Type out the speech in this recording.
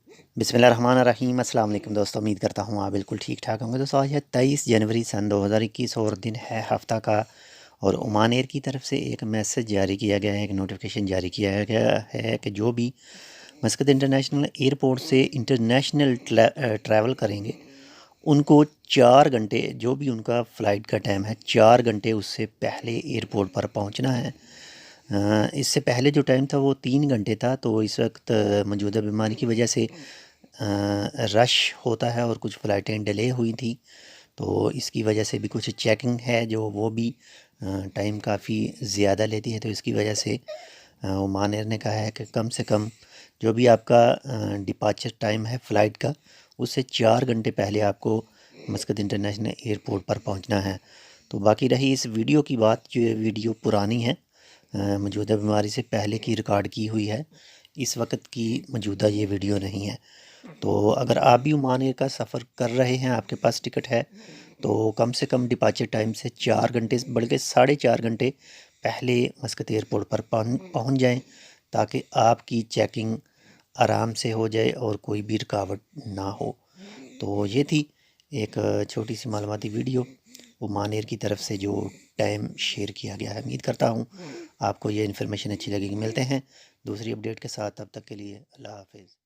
बिस्मिल्लाहिर्रहमानिर्रहीम। अस्सलाम वालेकुम दोस्तों, उम्मीद करता हूँ आप बिल्कुल ठीक ठाक होंगे। दोस्तों आज है 23 जनवरी सन 2021 और दिन है हफ्ता का। और ओमान एयर की तरफ से एक मैसेज जारी किया गया है, एक नोटिफिकेशन जारी किया गया है कि जो भी मस्कत इंटरनेशनल एयरपोर्ट से इंटरनेशनल ट्रैवल करेंगे उनको 4 घंटे, जो भी उनका फ़्लाइट का टाइम है 4 घंटे उससे पहले एयरपोर्ट पर पहुँचना है। इससे पहले जो टाइम था वो 3 घंटे था। तो इस वक्त मौजूदा बीमारी की वजह से रश होता है और कुछ फ़्लाइटें डिले हुई थी। तो इसकी वजह से भी कुछ चेकिंग है जो वो भी टाइम काफ़ी ज़्यादा लेती है। तो इसकी वजह से ओमान एयर ने कहा है कि कम से कम जो भी आपका डिपार्चर टाइम है फ़्लाइट का, उससे 4 घंटे पहले आपको मस्कत इंटरनेशनल एयरपोर्ट पर पहुंचना है। तो बाकी रही इस वीडियो की बात, जो ये वीडियो पुरानी है, मौजूदा बीमारी से पहले की रिकॉर्ड की हुई है, इस वक्त की मौजूदा ये वीडियो नहीं है। तो अगर आप भी ओमान एयर का सफ़र कर रहे हैं, आपके पास टिकट है, तो कम से कम डिपार्चर टाइम से 4 घंटे बल्कि 4.5 घंटे पहले मस्कत एयरपोर्ट पर पहुंच जाएं, ताकि आपकी चेकिंग आराम से हो जाए और कोई भी रुकावट ना हो। तो ये थी एक छोटी सी मालूमाती वीडियो ओमान एयर की तरफ से जो टाइम शेयर किया गया है। उम्मीद करता हूँ आपको ये इन्फॉर्मेशन अच्छी लगेगी। मिलते हैं दूसरी अपडेट के साथ, तब तक के लिए अल्लाह हाफिज़।